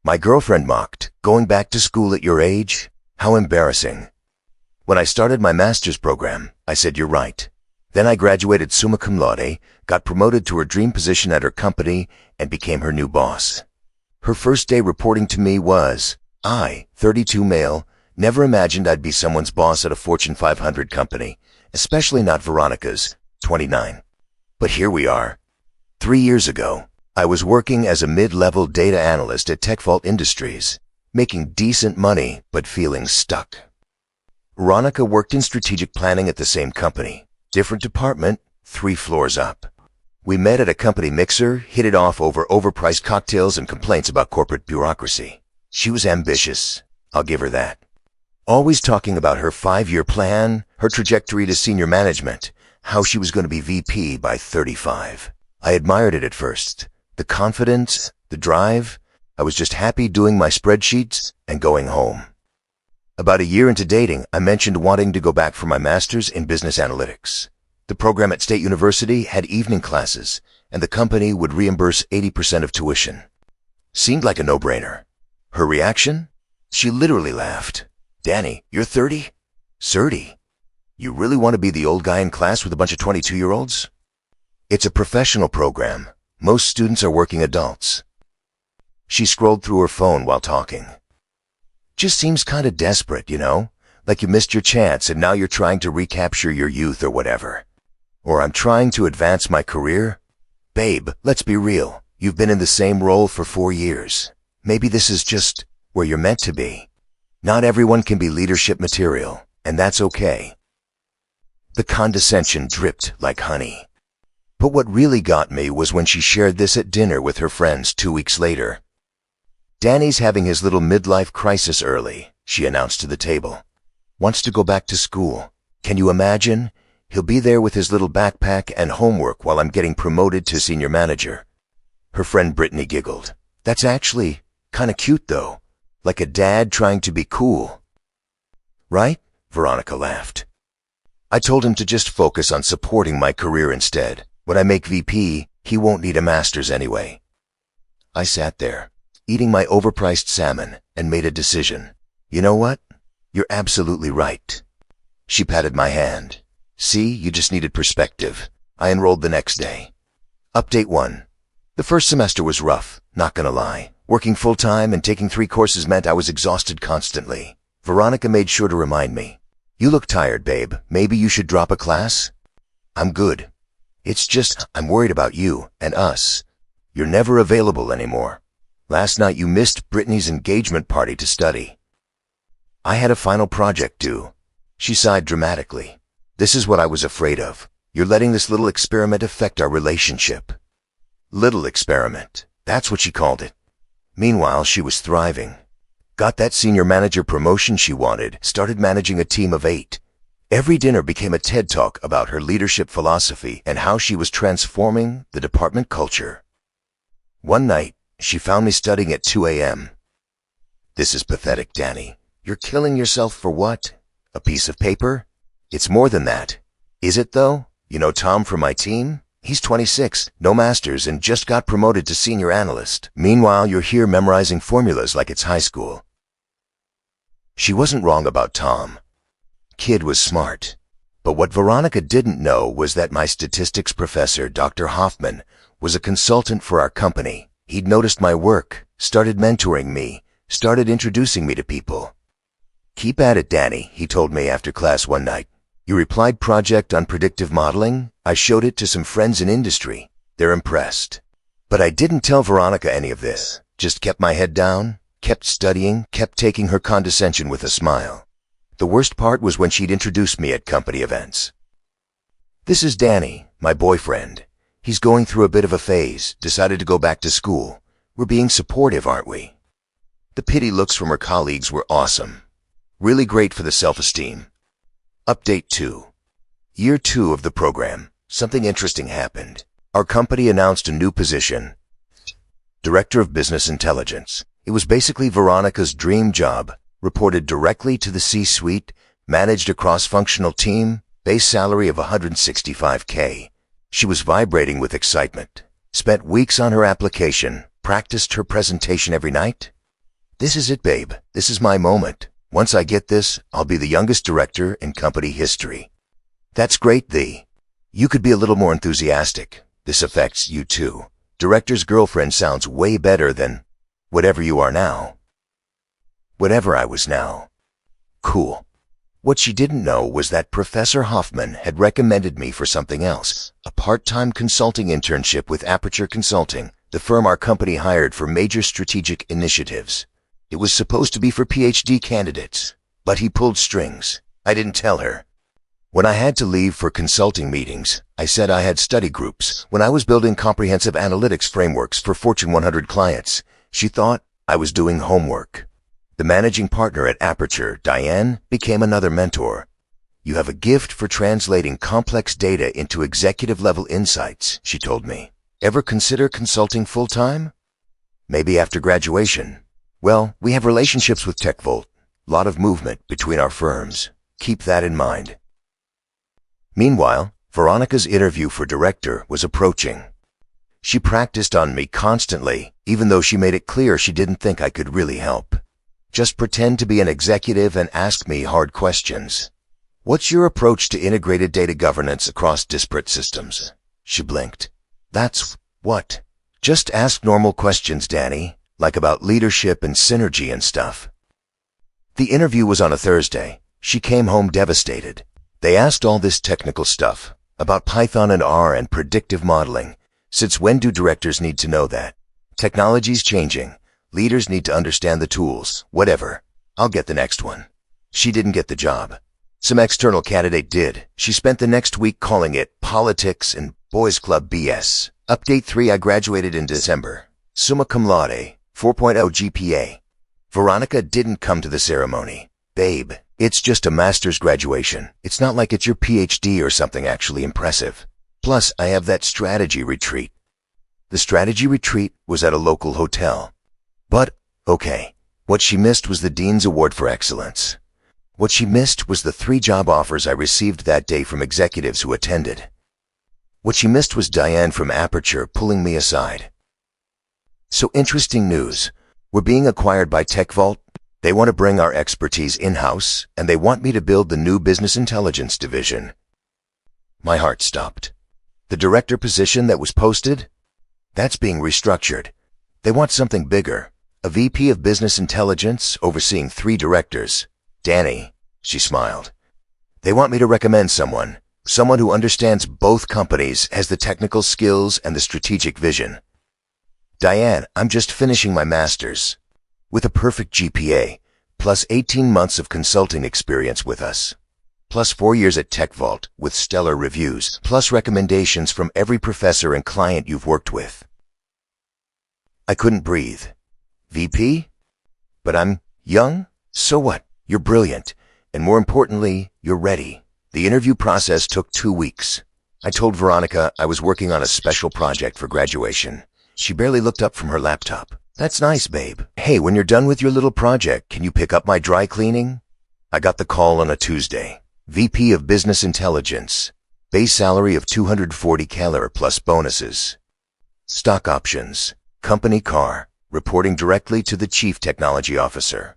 My girlfriend mocked, "Going back to school at your age? How embarrassing." When I started my master's program, I said, "You're right." Then I graduated summa cum laude, got promoted to her dream position at her company, and became her new boss. Her first day reporting to me was, I, 32 male, never imagined I'd be someone's boss at a Fortune 500 company, especially not Veronica's, 29. But here we are. 3 years ago, I was working as a mid-level data analyst at TechVault Industries, making decent money but feeling stuck. Veronica worked in strategic planning at the same company, different department, 3 floors up. We met at a company mixer, hit it off over overpriced cocktails and complaints about corporate bureaucracy. She was ambitious, I'll give her that. Always talking about her 5-year plan, her trajectory to senior management, how she was going to be VP by 35. I admired it at first. The confidence, the drive. I was just happy doing my spreadsheets and going home. About a year into dating, I mentioned wanting to go back for my master's in business analytics. The program at State University had evening classes, and the company would reimburse 80% of tuition. Seemed like a no-brainer. Her reaction? She literally laughed. "Danny, you're 30? 30? You really want to be the old guy in class with a bunch of 22-year-olds? It's a professional program. Most students are working adults." She scrolled through her phone while talking. "Just seems kind of desperate, you know? Like you missed your chance and now you're trying to recapture your youth or whatever. Or I'm trying to advance my career. Babe, let's be real. You've been in the same role for 4 years. Maybe this is just where you're meant to be. Not everyone can be leadership material, and that's okay." The condescension dripped like honey. But what really got me was when she shared this at dinner with her friends 2 weeks later. "Danny's having his little midlife crisis early," she announced to the table. "Wants to go back to school. Can you imagine? He'll be there with his little backpack and homework while I'm getting promoted to senior manager." Her friend Brittany giggled. "That's actually kind of cute though, like a dad trying to be cool." "Right?" Veronica laughed. "I told him to just focus on supporting my career instead. When I make VP, he won't need a master's anyway." I sat there, eating my overpriced salmon, and made a decision. "You know what? You're absolutely right." She patted my hand. "See, you just needed perspective." I enrolled the next day. Update 1. The first semester was rough, not gonna lie. Working full-time and taking 3 courses meant I was exhausted constantly. Veronica made sure to remind me. "You look tired, babe. Maybe you should drop a class?" "I'm good. It's just, I'm worried about you and us. You're never available anymore. Last night you missed Brittany's engagement party to study." "I had a final project due." She sighed dramatically. "This is what I was afraid of. You're letting this little experiment affect our relationship." Little experiment. That's what she called it. Meanwhile, she was thriving. Got that senior manager promotion she wanted, started managing a team of 8. Every dinner became a TED Talk about her leadership philosophy and how she was transforming the department culture. One night, she found me studying at 2 a.m. "This is pathetic, Danny. You're killing yourself for what? A piece of paper?" "It's more than that." "Is it though? You know Tom from my team? He's 26, no masters, and just got promoted to senior analyst. Meanwhile, you're here memorizing formulas like it's high school." She wasn't wrong about Tom. Kid was smart. But what Veronica didn't know was that my statistics professor, Dr. Hoffman, was a consultant for our company. He'd noticed my work, started mentoring me, started introducing me to people. "Keep at it, Danny," he told me after class one night. "Your applied project on predictive modeling, I showed it to some friends in industry. They're impressed." But I didn't tell Veronica any of this. Just kept my head down, kept studying, kept taking her condescension with a smile. The worst part was when she'd introduce me at company events. "This is Danny, my boyfriend. He's going through a bit of a phase, decided to go back to school. We're being supportive, aren't we?" The pity looks from her colleagues were awesome. Really great for the self-esteem. Update 2. Year 2 of the program. Something interesting happened. Our company announced a new position. Director of Business Intelligence. It was basically Veronica's dream job. Reported directly to the C-suite, managed a cross-functional team, base salary of $165K. She was vibrating with excitement. Spent weeks on her application, practiced her presentation every night. This is it, babe. This is my moment. Once I get this, I'll be the youngest director in company history. That's great, Thee. You could be a little more enthusiastic. This affects you too. Director's girlfriend sounds way better than whatever you are now. Whatever I was now. Cool. What she didn't know was that Professor Hoffman had recommended me for something else, a part-time consulting internship with Aperture Consulting, the firm our company hired for major strategic initiatives. It was supposed to be for PhD candidates, but he pulled strings. I didn't tell her. When I had to leave for consulting meetings, I said I had study groups when I was building comprehensive analytics frameworks for Fortune 100 clients. She thought I was doing homework. The managing partner at Aperture, Diane, became another mentor. You have a gift for translating complex data into executive-level insights, she told me. Ever consider consulting full-time? Maybe after graduation. Well, we have relationships with TechVolt. Lot of movement between our firms. Keep that in mind. Meanwhile, Veronica's interview for director was approaching. She practiced on me constantly, even though she made it clear she didn't think I could really help. Just pretend to be an executive and ask me hard questions. What's your approach to integrated data governance across disparate systems? She blinked. That's what? Just ask normal questions, Danny, like about leadership and synergy and stuff. The interview was on a Thursday. She came home devastated. They asked all this technical stuff about Python and R and predictive modeling. Since when do directors need to know that? Technology's changing. Leaders need to understand the tools. Whatever. I'll get the next one. She didn't get the job. Some external candidate did. She spent the next week calling it politics and boys club BS. Update 3: I graduated in December. Summa cum laude, 4.0 GPA. Veronica didn't come to the ceremony. Babe, it's just a master's graduation. It's not like it's your PhD or something actually impressive. Plus, I have that strategy retreat. The strategy retreat was at a local hotel. But, okay, what she missed was the Dean's Award for Excellence. What she missed was the 3 job offers I received that day from executives who attended. What she missed was Diane from Aperture pulling me aside. So interesting news. We're being acquired by TechVolt. They want to bring our expertise in-house, and they want me to build the new business intelligence division. My heart stopped. The director position that was posted? That's being restructured. They want something bigger. A VP of Business Intelligence overseeing 3 directors. Danny, she smiled. They want me to recommend someone who understands both companies, has the technical skills and the strategic vision. Diane, I'm just finishing my master's. With a perfect GPA, plus 18 months of consulting experience with us. Plus 4 years at TechVolt with stellar reviews, plus recommendations from every professor and client you've worked with. I couldn't breathe. VP? But I'm young? So what? You're brilliant. And more importantly, you're ready. The interview process took 2 weeks. I told Veronica I was working on a special project for graduation. She barely looked up from her laptop. That's nice, babe. Hey, when you're done with your little project, can you pick up my dry cleaning? I got the call on a Tuesday. VP of Business Intelligence. Base salary of $240K plus bonuses. Stock options. Company car. Reporting directly to the Chief Technology Officer.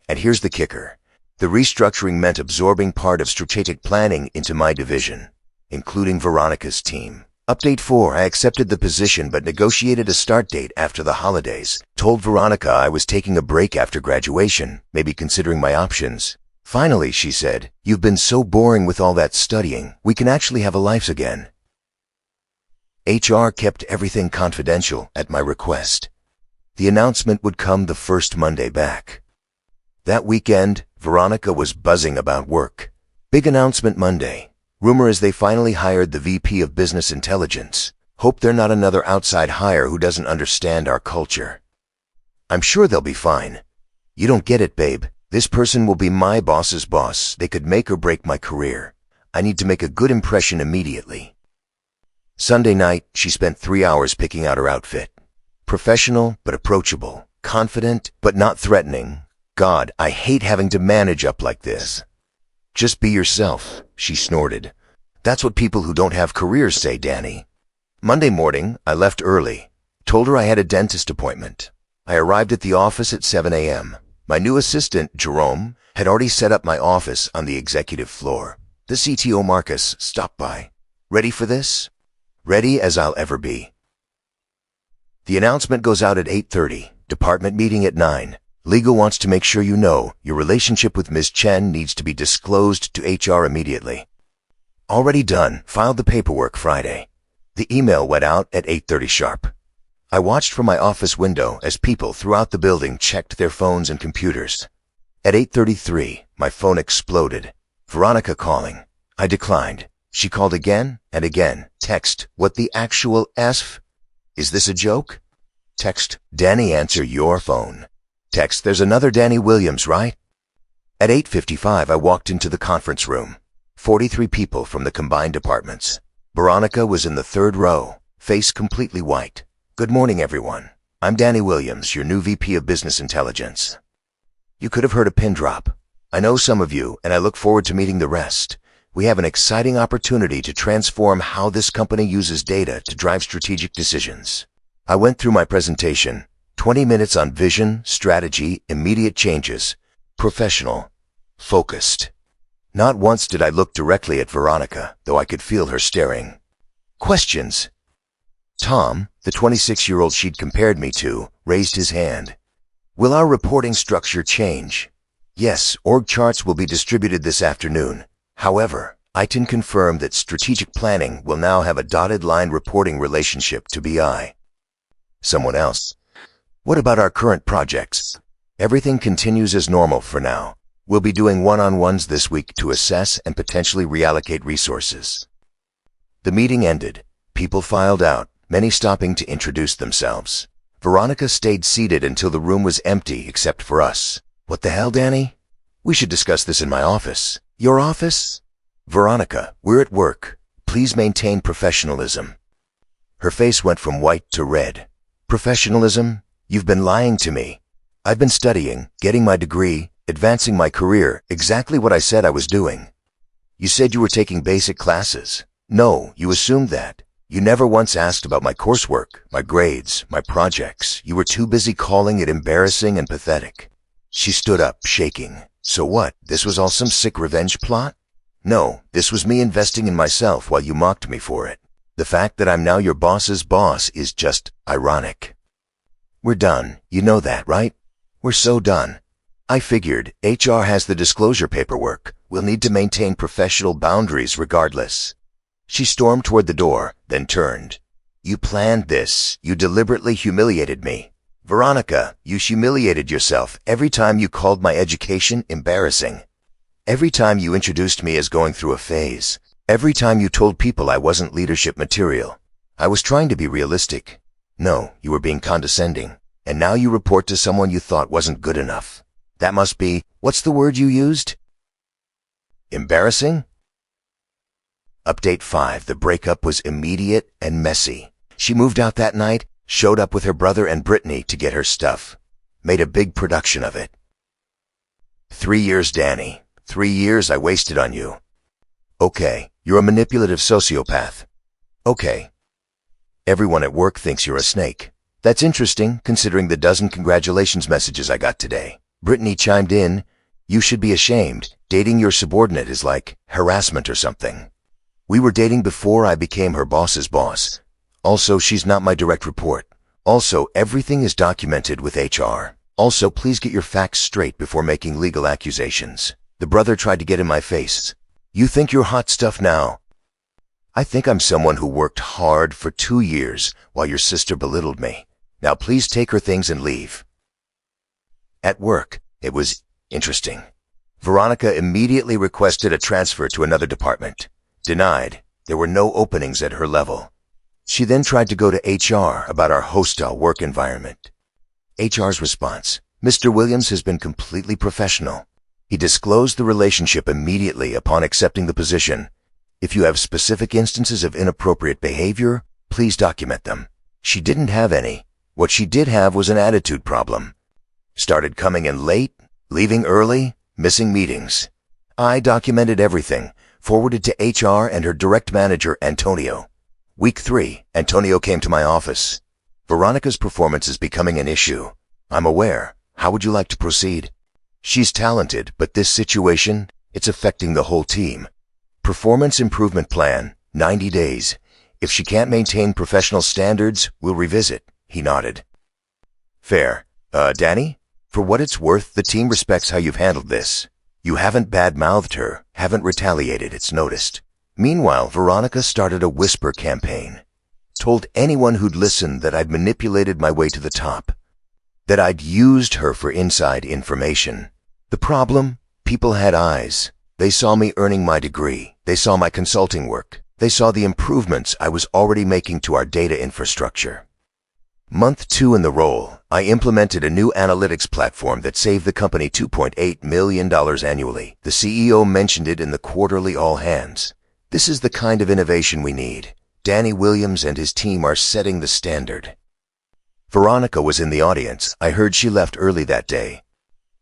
And here's the kicker. The restructuring meant absorbing part of strategic planning into my division, including Veronica's team. Update 4: I accepted the position but negotiated a start date after the holidays. Told Veronica I was taking a break after graduation, maybe considering my options. Finally, she said, you've been so boring with all that studying, we can actually have a life again. HR kept everything confidential at my request. The announcement would come the first Monday back. That weekend, Veronica was buzzing about work. Big announcement Monday. Rumor is they finally hired the VP of Business Intelligence. Hope they're not another outside hire who doesn't understand our culture. I'm sure they'll be fine. You don't get it, babe. This person will be my boss's boss. They could make or break my career. I need to make a good impression immediately. Sunday night, she spent 3 hours picking out her outfit. Professional, but approachable. Confident, but not threatening. God, I hate having to manage up like this. Just be yourself, she snorted. That's what people who don't have careers say, Danny. Monday morning, I left early. Told her I had a dentist appointment. I arrived at the office at 7 a.m. My new assistant, Jerome, had already set up my office on the executive floor. The CTO, Marcus, stopped by. Ready for this? Ready as I'll ever be. The announcement goes out at 8:30. Department meeting at 9. Legal wants to make sure you know your relationship with Ms. Chen needs to be disclosed to HR immediately. Already done. Filed the paperwork Friday. The email went out at 8:30 sharp. I watched from my office window as people throughout the building checked their phones and computers. At 8:33, my phone exploded. Veronica calling. I declined. She called again and again. Text, what the actual F? Is this a joke? Text, Danny, answer your phone. Text, there's another Danny Williams, right? At 8:55, I walked into the conference room. 43 people from the combined departments. Veronica was in the third row, face completely white. Good morning, everyone. I'm Danny Williams, your new VP of Business Intelligence. You could have heard a pin drop. I know some of you, and I look forward to meeting the rest. We have an exciting opportunity to transform how this company uses data to drive strategic decisions. I went through my presentation, 20 minutes on vision, strategy, immediate changes, professional, focused. Not once did I look directly at Veronica, though I could feel her staring. Questions. Tom, the 26-year-old she'd compared me to, raised his hand. Will our reporting structure change? Yes, org charts will be distributed this afternoon. However, Aitan confirmed that strategic planning will now have a dotted line reporting relationship to BI. Someone else. What about our current projects? Everything continues as normal for now. We'll be doing one-on-ones this week to assess and potentially reallocate resources. The meeting ended. People filed out, many stopping to introduce themselves. Veronica stayed seated until the room was empty except for us. What the hell, Danny? We should discuss this in my office. Your office? Veronica, we're at work. Please maintain professionalism. Her face went from white to red. Professionalism? You've been lying to me. I've been studying, getting my degree, advancing my career, exactly what I said I was doing. You said you were taking basic classes. No, you assumed that. You never once asked about my coursework, my grades, my projects. You were too busy calling it embarrassing and pathetic. She stood up, shaking. So what? This was all some sick revenge plot? No, this was me investing in myself while you mocked me for it. The fact that I'm now your boss's boss is just ironic. We're done. You know that, right? We're so done. I figured HR has the disclosure paperwork. We'll need to maintain professional boundaries regardless. She stormed toward the door, then turned. You planned this. You deliberately humiliated me. Veronica, you humiliated yourself every time you called my education embarrassing. Every time you introduced me as going through a phase. Every time you told people I wasn't leadership material. I was trying to be realistic. No, you were being condescending. And now you report to someone you thought wasn't good enough. That must be, what's the word you used? Embarrassing? Update 5. The breakup was immediate and messy. She moved out that night, showed up with her brother and Brittany to get her stuff. Made a big production of it. 3 years, Danny. 3 years I wasted on you. Okay, you're a manipulative sociopath. Okay. Everyone at work thinks you're a snake. That's interesting, considering the dozen congratulations messages I got today. Brittany chimed in, you should be ashamed. Dating your subordinate is like harassment or something. We were dating before I became her boss's boss. Also, she's not my direct report. Also, everything is documented with HR. Also, please get your facts straight before making legal accusations. The brother tried to get in my face. You think you're hot stuff now? I think I'm someone who worked hard for 2 years while your sister belittled me. Now please take her things and leave. At work, it was interesting. Veronica immediately requested a transfer to another department. Denied. There were no openings at her level. She then tried to go to HR about our hostile work environment. HR's response, Mr. Williams has been completely professional. He disclosed the relationship immediately upon accepting the position. If you have specific instances of inappropriate behavior, please document them. She didn't have any. What she did have was an attitude problem. Started coming in late, leaving early, missing meetings. I documented everything, forwarded to HR and her direct manager, Antonio. Week 3, Antonio came to my office. Veronica's performance is becoming an issue. I'm aware. How would you like to proceed? She's talented, but this situation, it's affecting the whole team. Performance improvement plan, 90 days. If she can't maintain professional standards, we'll revisit. He nodded. Fair. Danny? For what it's worth, the team respects how you've handled this. You haven't bad-mouthed her, haven't retaliated, it's noticed. Meanwhile, Veronica started a whisper campaign. Told anyone who'd listen that I'd manipulated my way to the top. That I'd used her for inside information. The problem? People had eyes. They saw me earning my degree. They saw my consulting work. They saw the improvements I was already making to our data infrastructure. Month 2 in the role, I implemented a new analytics platform that saved the company $2.8 million annually. The CEO mentioned it in the quarterly all hands. This is the kind of innovation we need. Danny Williams and his team are setting the standard. Veronica was in the audience. I heard she left early that day.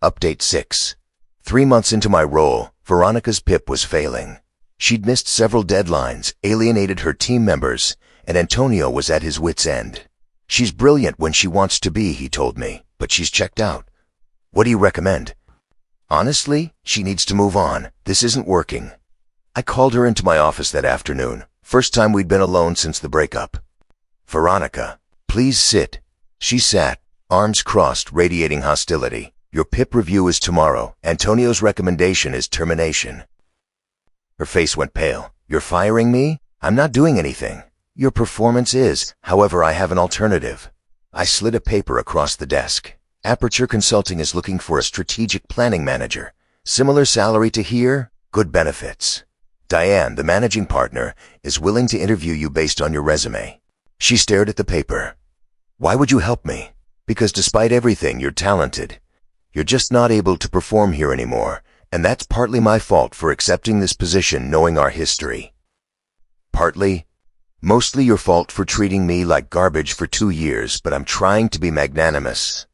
Update 6. 3 months into my role, Veronica's PIP was failing. She'd missed several deadlines, alienated her team members, and Antonio was at his wit's end. She's brilliant when she wants to be, he told me, but she's checked out. What do you recommend? Honestly, she needs to move on. This isn't working. I called her into my office that afternoon. First time we'd been alone since the breakup. Veronica, please sit. She sat, arms crossed, radiating hostility. Your PIP review is tomorrow. Antonio's recommendation is termination. Her face went pale. You're firing me? I'm not doing anything. Your performance is, however, I have an alternative. I slid a paper across the desk. Aperture Consulting is looking for a strategic planning manager. Similar salary to here, good benefits. Diane, the managing partner, is willing to interview you based on your resume. She stared at the paper. Why would you help me? Because despite everything, you're talented. You're just not able to perform here anymore, and that's partly my fault for accepting this position knowing our history. Partly? Mostly your fault for treating me like garbage for 2 years, but I'm trying to be magnanimous.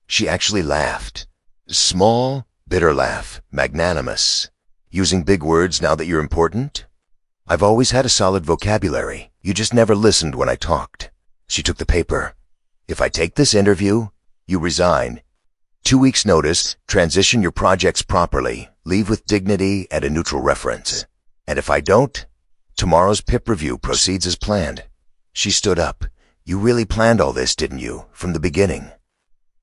She actually laughed. Small, bitter laugh. Magnanimous. Using big words now that you're important? I've always had a solid vocabulary. You just never listened when I talked. She took the paper. If I take this interview, you resign. 2 weeks notice, transition your projects properly, leave with dignity and a neutral reference. And if I don't, tomorrow's PIP review proceeds as planned. She stood up. You really planned all this, didn't you, from the beginning?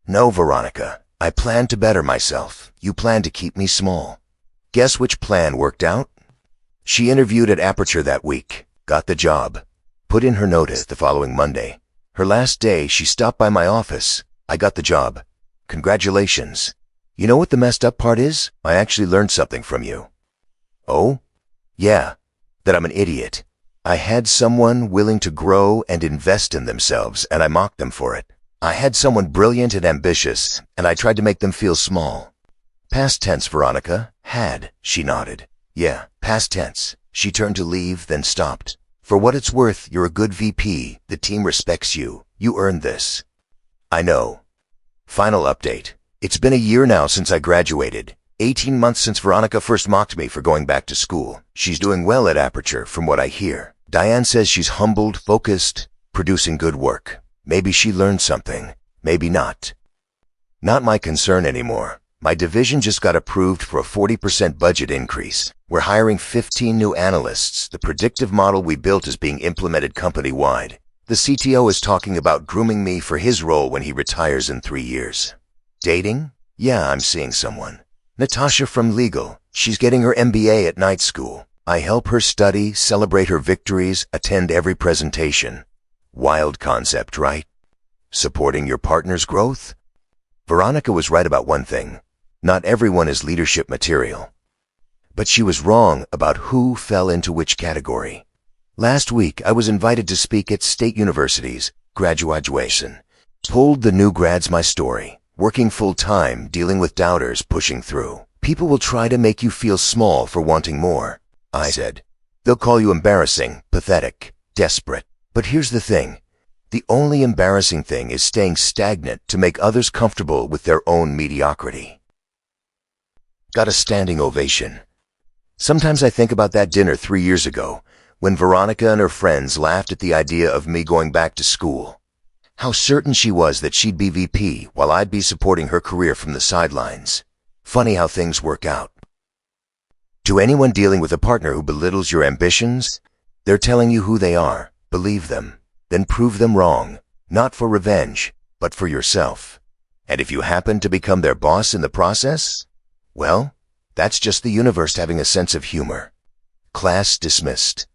No, Veronica. I planned to better myself. You planned to keep me small. Guess which plan worked out? She interviewed at Aperture that week, got the job, put in her notice the following Monday. Her last day, she stopped by my office. I got the job. Congratulations. You know what the messed up part is? I actually learned something from you. Oh? Yeah. That I'm an idiot. I had someone willing to grow and invest in themselves, and I mocked them for it. I had someone brilliant and ambitious, and I tried to make them feel small. Past tense, Veronica. Had. She nodded. Yeah, past tense. She turned to leave, then stopped. For what it's worth, you're a good VP. The team respects you. You earned this. I know. Final update. It's been a year now since I graduated. 18 months since Veronica first mocked me for going back to school. She's doing well at Aperture, from what I hear. Diane says she's humbled, focused, producing good work. Maybe she learned something. Maybe not. Not my concern anymore. My division just got approved for a 40% budget increase. We're hiring 15 new analysts. The predictive model we built is being implemented company-wide. The CTO is talking about grooming me for his role when he retires in 3 years. Dating? Yeah, I'm seeing someone. Natasha from legal. She's getting her MBA at night school. I help her study, celebrate her victories, attend every presentation. Wild concept, right? Supporting your partner's growth? Veronica was right about one thing. Not everyone is leadership material. But she was wrong about who fell into which category. Last week, I was invited to speak at state universities, graduation. Told the new grads my story. Working full-time, dealing with doubters, pushing through. People will try to make you feel small for wanting more. I said. They'll call you embarrassing, pathetic, desperate. But here's the thing. The only embarrassing thing is staying stagnant to make others comfortable with their own mediocrity. Got a standing ovation. Sometimes I think about that dinner 3 years ago, when Veronica and her friends laughed at the idea of me going back to school. How certain she was that she'd be VP while I'd be supporting her career from the sidelines. Funny how things work out. To anyone dealing with a partner who belittles your ambitions, they're telling you who they are. Believe them, then prove them wrong, not for revenge, but for yourself. And if you happen to become their boss in the process, well, that's just the universe having a sense of humor. Class dismissed.